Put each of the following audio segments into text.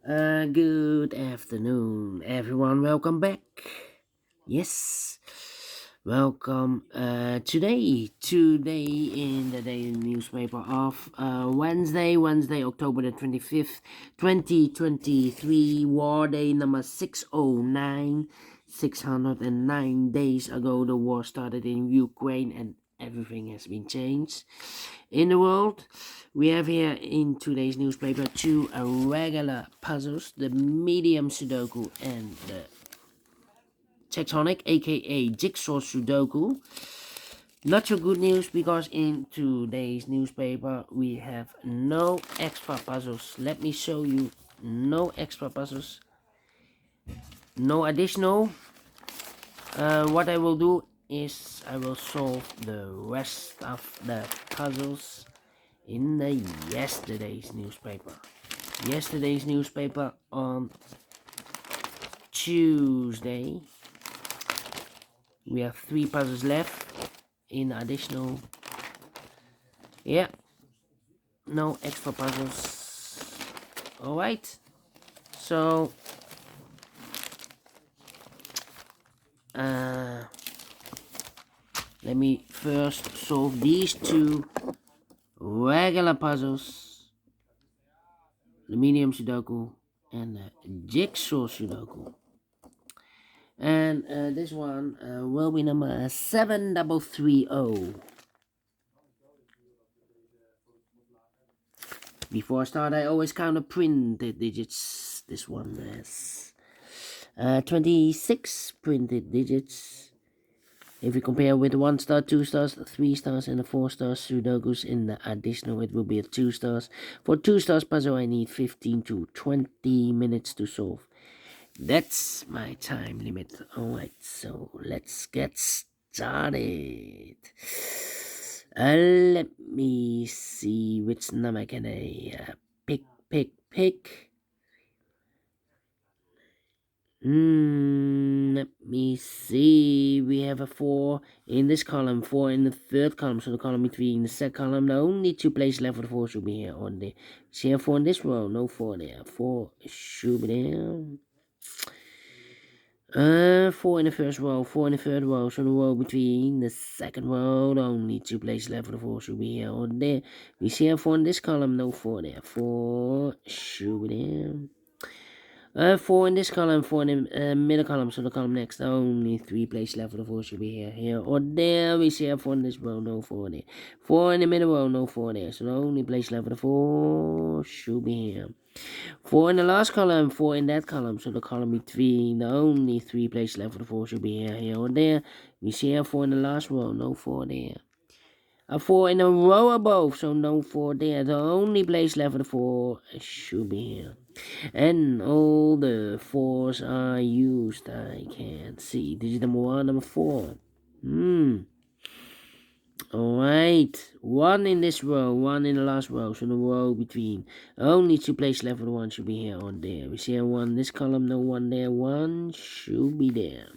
Good afternoon, everyone. Welcome back. Yes, welcome. Today in the daily newspaper of Wednesday, October the 25th, 2023, war day number 609. 609 days ago, the war started in Ukraine, and everything has been changed in the world. We have here in today's newspaper two regular puzzles, the Medium Sudoku and the Tectonic, aka Jigsaw Sudoku. Not so good news, because in today's newspaper we have no extra puzzles. Let me show you. No extra puzzles, no additional. What I will do is I will solve the rest of the puzzles in the yesterday's newspaper. Yesterday's newspaper on Tuesday. We have 3 puzzles left in additional. Yeah, no extra puzzles. Alright, so let me first solve these 2 regular puzzles, the Medium Sudoku and the Jigsaw Sudoku. And this one will be number 7330. Before I start, I always count the printed digits. This one has 26 printed digits. If we compare with 1 star, 2 stars, 3 stars, and the 4 stars Sudokus in the additional, it will be a 2 stars. For 2 stars puzzle, I need 15 to 20 minutes to solve. That's my time limit. Alright, so let's get started. Let me see which number can I pick. Let me see. We have a 4 in this column, 4 in the third column, so the column between the second column. The only 2 places left for the 4 should be here on there. See a 4 in this row, no 4 there. 4 should be there. 4 in the first row, 4 in the third row, so the row between the second row, the only 2 places left for the 4 should be here or there. We see a 4 in this column, no 4 there. 4 should be there. 4 in this column, 4 in the middle column, so the column next, the only 3 places left for the 4 should be here or there. We see a 4 in this row, no 4 there. 4 in the middle row, no 4 there, so the only place left for the 4 should be here. 4 in the last column, 4 in that column, so the column between the only 3 places left for the 4 should be here or there. We see a 4 in the last row, no 4 there. A 4 in the row above, so no 4 there. The only place left for the 4 should be here. And all the 4s are used. I can't see. Digit number 1, number 4. Alright, 1 in this row, 1 in the last row, so the row between. Only 2 places left for the 1 should be here or there. We see a 1 in this column, no 1 there, 1 should be there.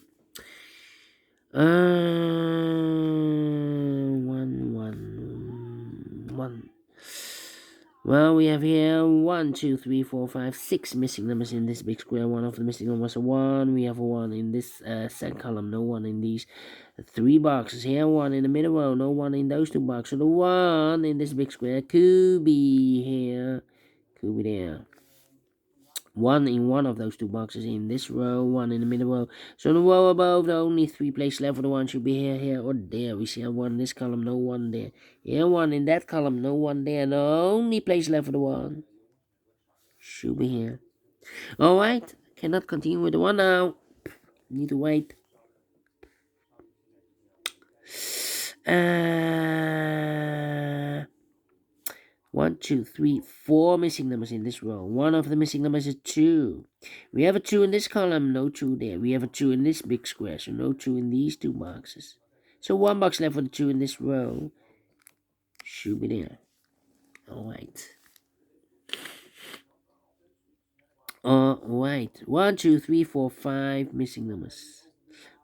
1. Well, we have here 1, 2, 3, 4, 5, 6 missing numbers in this big square. One of the missing numbers is a 1. We have a 1 in this second column, no 1 in these 3 boxes. Here, 1 in the middle row, no 1 in those 2 boxes. So the 1 in this big square could be here, could be there. 1 in one of those 2 boxes in this row, 1 in the middle row. So the row above, the only 3 places left for the 1 should be here or there. We see a 1 in this column, no 1 there. Here, 1 in that column, no 1 there. The only place left for the 1 should be here. Alright, cannot continue with the 1 now. Need to wait. 1, 2, 3, 4 missing numbers in this row. One of the missing numbers is 2. We have a 2 in this column, no 2 there. We have a 2 in this big square, so no 2 in these 2 boxes. So 1 box left for the 2 in this row. Should be there. Alright. Alright. 1, 2, 3, 4, 5 missing numbers.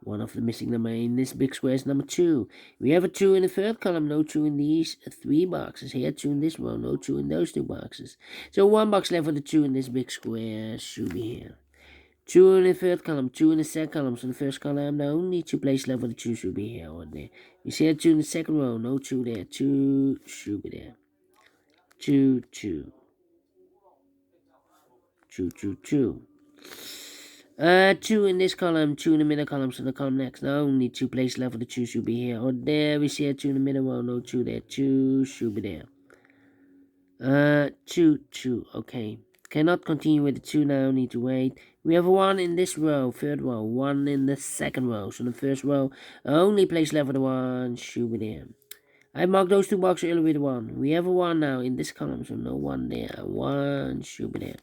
One of the missing number in this big square is number 2. We have a 2 in the third column, no 2 in these 3 boxes. Here, 2 in this row, no 2 in those 2 boxes. So 1 box left for the 2 in this big square should be here. 2 in the third column, 2 in the second column. So the first column, the only 2 places left for the 2 should be here or there. You see a 2 in the second row, no 2 there. 2 should be there. 2, 2. 2, 2, 2. 2 in this column, 2 in the middle column, so the column next. Now only 2 places left for the 2 should be here. Or there, we see a 2 in the middle row, no 2 there. 2 should be there. 2, 2, okay. Cannot continue with the 2 now, need to wait. We have a 1 in this row, third row, 1 in the second row. So the first row, only place left for the 1 should be there. I marked those 2 boxes earlier with 1. We have a 1 now in this column, so no 1 there. 1 should be there.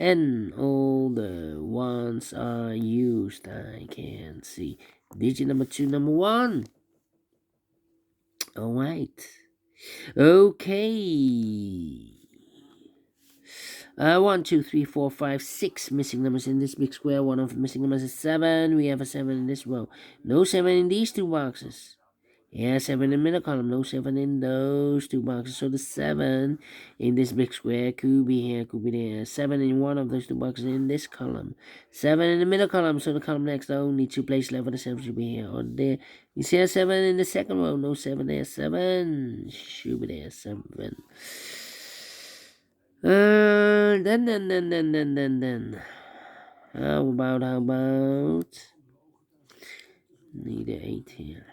And all the 1s are used. I can see. Digit number 2, number 1. Alright. Okay. 1, 2, 3, 4, 5, 6 missing numbers in this big square. One of the missing numbers is 7. We have a 7 in this row. No 7 in these 2 boxes. Yeah, 7 in the middle column, no 7 in those 2 boxes. So the 7 in this big square could be here, could be there. 7 in one of those 2 boxes in this column. 7 in the middle column, so the column next, only 2 places left for the 7 should be here or there. You see a 7 in the second row, no 7 there. 7 should be there, 7. Then. How about? Need an 8 here.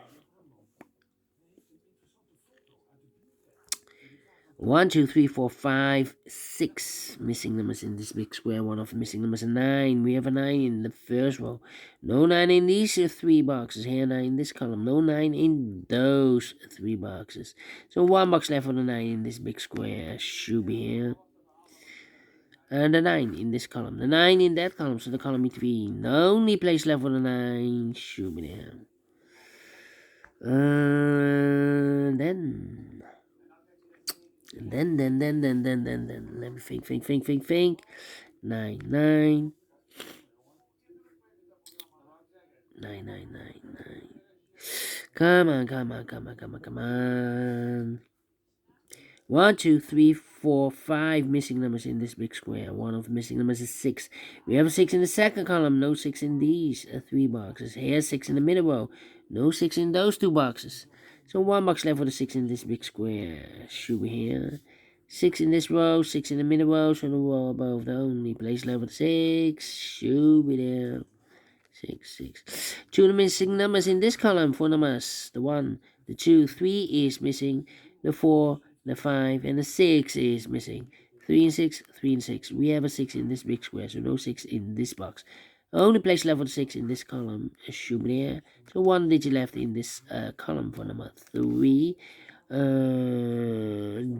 1, 2, 3, 4, 5, 6 missing numbers in this big square. One of the missing numbers is 9. We have a 9 in the first row. No 9 in these 3 boxes. Here, 9 in this column. No 9 in those 3 boxes. So 1 box left for the 9 in this big square. Should be here. And the 9 in this column. The 9 in that column. So the column between. The only place left for the 9 should be there. Then. Let me think. 9, 9. 9, 9, 9, 9. Come on. 1, 2, 3, 4, 5 missing numbers in this big square. One of the missing numbers is 6. We have a 6 in the second column. No 6 in these 3 boxes. Here's 6 in the middle row. No 6 in those 2 boxes. So 1 box left for the 6 in this big square. Should be here. 6 in this row. 6 in the middle row. So the row above the only place left for the 6. Should be there. 6, 6. 2 of the missing numbers in this column. 4 numbers. The 1, the 2, 3 is missing. The 4, the 5, and the 6 is missing. 3 and 6, 3 and 6. We have a 6 in this big square, so no 6 in this box. Only place left for the 6 in this column should be there. So 1 digit left in this column for number 3.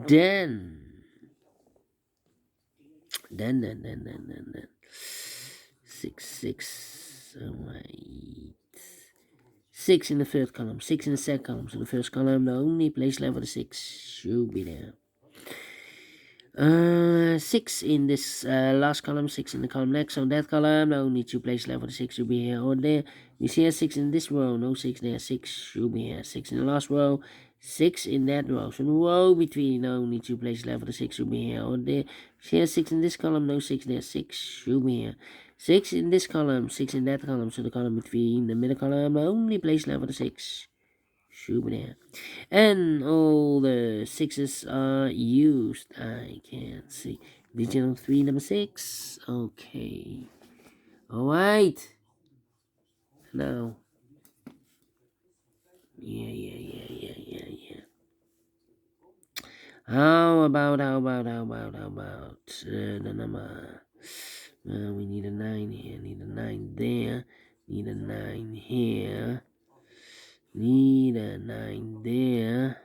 Then. 6, 6. Alright. 6 in the third column, 6 in the second column. So the first column, the only place left for the 6 should be there. 6 in this last column, 6 in the column next. On that column, the only 2 places left for the 6 should be here or there. We see a 6 in this row, no 6 there. 6 should be here. 6 in the last row, 6 in that row. So the row between, the only 2 places left for the 6 should be here or there. We see a 6 in this column, no 6 there. 6 should be here. 6 in this column, 6 in that column. So the column between the middle column, the only place left for the 6 should be there. And all the 6s are used. I can't see. Digit 3, number 6. Okay. Alright. Now. Yeah. How about the number? We need a 9 here. Need a 9 there. Need a 9 here. Need a 9 there.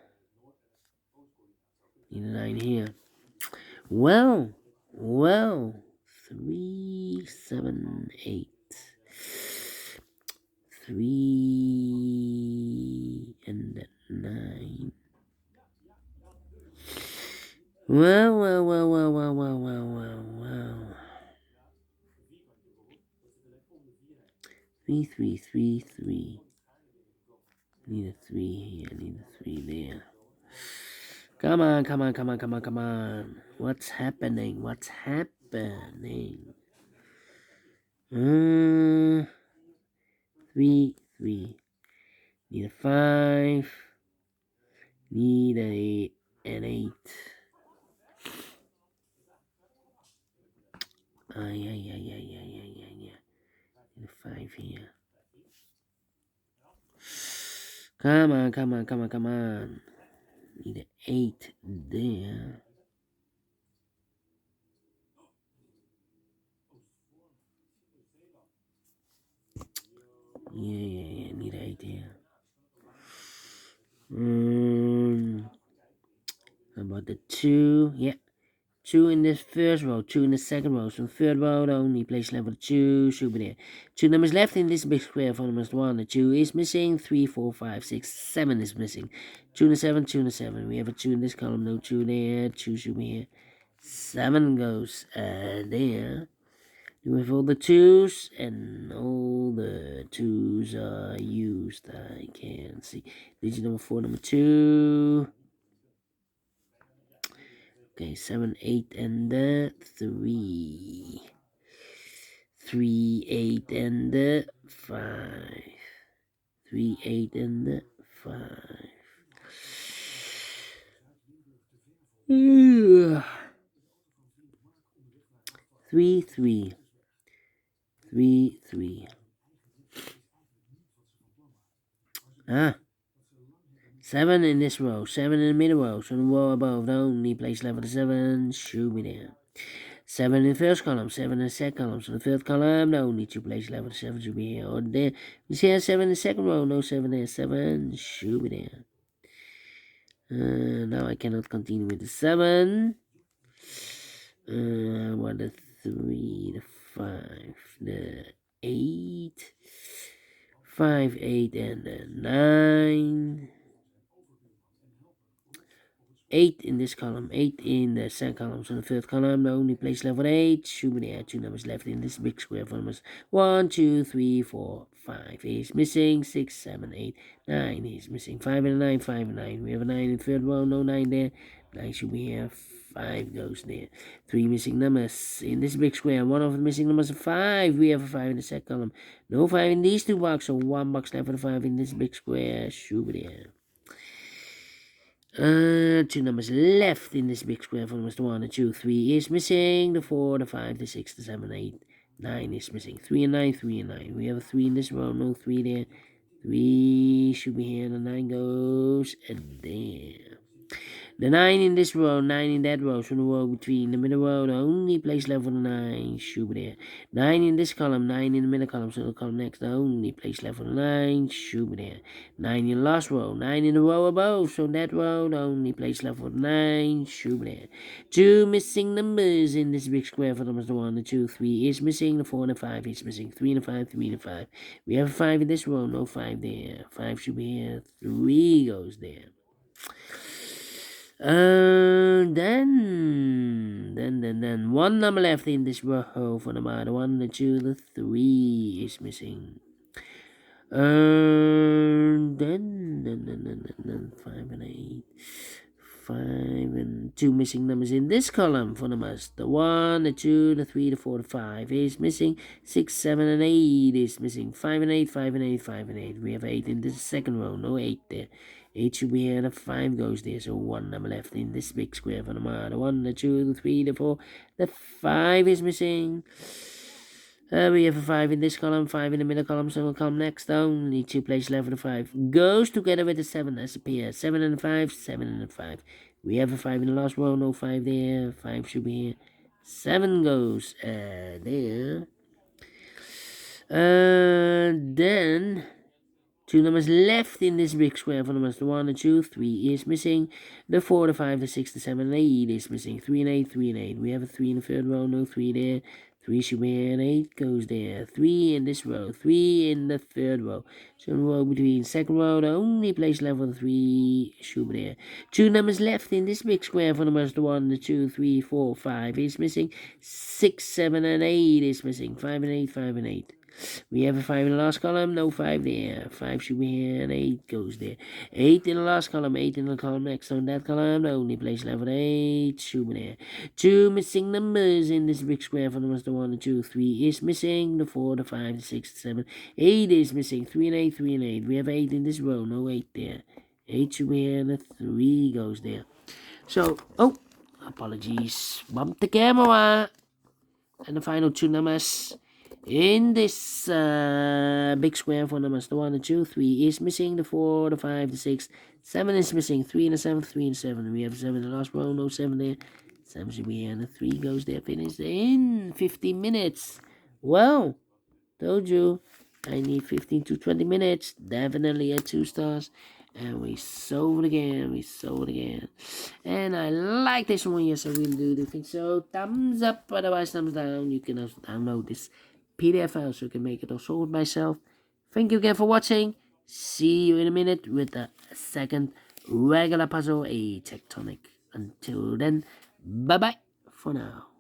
Need a 9 here. Well. 3, 7, 8. 3 and 9. Well. 3 3, 3, 3, 3. Need a 3 here, need a 3 there. Come on, come on, come on, come on, come on. What's happening? What's happening? 3, 3. Need a 5. Need an 8. Yeah. Need a 5 here. Come on, come on, come on, come on. Need an 8 there. Yeah. Need an 8 here. How about the 2? Yeah. 2 in this first row, 2 in the second row. So third row only place level 2 should be there. 2 numbers left in this big square for almost 1. The 2 is missing. 3, 4, 5, 6, 7 is missing. 2 and a 7, 2 and a 7. We have a 2 in this column, no 2 there. 2 should be here. 7 goes there. You have all the 2s, and all the 2s are used. I can see. Digit number 4, number 2. Okay, 7, 8, and 3. 3, 8, and 5. 3, 8, and 5. 3, 3. 3, 3. 7 in this row, 7 in the middle row, so the row above the only place level 7 should be there. 7 in the first column, 7 in the second column, so the third column, the only 2 place level 7 should be here or there. You see 7 in the second row, no 7 there, 7 should be there. Now I cannot continue with the 7. What the 3, the 5, the 8, 5, 8, and the 9. 8 in this column, 8 in the second column. So the third column, the only place level 8 should be there. 2 numbers left in this big square for numbers 1, 2, 3, 4, 5 is missing. 6, 7, 8, 9 is missing. 5 and a 9, 5 and 9. We have a 9 in the third row, no 9 there. 9 should be here. 5 goes there. 3 missing numbers in this big square. One of the missing numbers is 5. We have a 5 in the second column. No 5 in these 2 boxes. So 1 box left for the 5 in this big square should be there. 2 numbers left in this big square for numbers 1 and 2. 3 is missing. The 4, the 5, the 6, the 7, 8, 9 is missing. 3 and 9, 3 and 9. We have a 3 in this row, no 3 there. 3 should be here, and the 9 goes there. The 9 in this row, 9 in that row, so the row between the middle row, the only place left for the 9 should be there. 9 in this column, 9 in the middle column, so the column next, the only place left for the 9 should be there. 9 in the last row, 9 in the row above, so that row, the only place left for the 9 should be there. 2 missing numbers in this big square for numbers 1 and 2. 3 is missing, the 4 and the 5 is missing. 3 and the 5, 3 and the 5. We have a 5 in this row, no 5 there. 5 should be here, 3 goes there. Then 1 number left in this row for number 1, the 2, the 3 is missing. Then 5 and 8, 5 and 2 missing numbers in this column for numbers. The 1, the 2, the 3, the 4, the 5 is missing. 6, 7, and 8 is missing. 5 and 8, 5 and 8, 5 and 8. We have 8 in this second row, no 8 there. 8 should be here, the 5 goes there, so 1 number left in this big square for number. The 1, the 2, the 3, the 4, the 5 is missing. We have a 5 in this column, 5 in the middle column, so we'll come next. Only 2 places left for the 5. Goes together with the 7 as appears. 7 and 5, 7 and 5. We have a 5 in the last row, no 5 there. 5 should be here. 7 goes there. Then 2 numbers left in this big square for numbers 1 and 2. 3 is missing. The 4, the 5, the 6, the 7, and 8 is missing. 3 and 8, 3 and 8. We have a 3 in the third row, no 3 there. 3 should be here, and 8 goes there. 3 in this row, 3 in the third row. So the row between second row, the only place left for the 3 should be there. 2 numbers left in this big square for numbers 1, the 2, 3, 4, 5 is missing. 6, 7, and 8 is missing. 5 and 8, 5 and 8. We have a 5 in the last column, no 5 there. 5 should be here, and 8 goes there. 8 in the last column, 8 in the column next on that column, the only place left with 8 should be there. 2 missing numbers in this big square for the master 1 and 2. 3 is missing, the 4, the 5, the 6, the 7. 8 is missing, 3 and 8, 3 and 8. We have 8 in this row, no 8 there. 8 should be here, and the 3 goes there. So, oh, apologies, bumped the camera. And the final 2 numbers in this big square for numbers, the 1, the 2, 3 is missing, the 4, the 5, the 6, 7 is missing, 3 and the 7, 3 and 7. We have 7 in the last row, no 7 there. 7 should be here, and the 3 goes there, finished in 15 minutes. Well, told you, I need 15 to 20 minutes, definitely at 2 stars. And we sold again, and I like this one, yes I really do think so. Thumbs up, otherwise thumbs down. You can also download this PDF file so you can make it also with myself. Thank you again for watching. See you in a minute with the second regular puzzle, a tectonic. Until then, bye bye for now.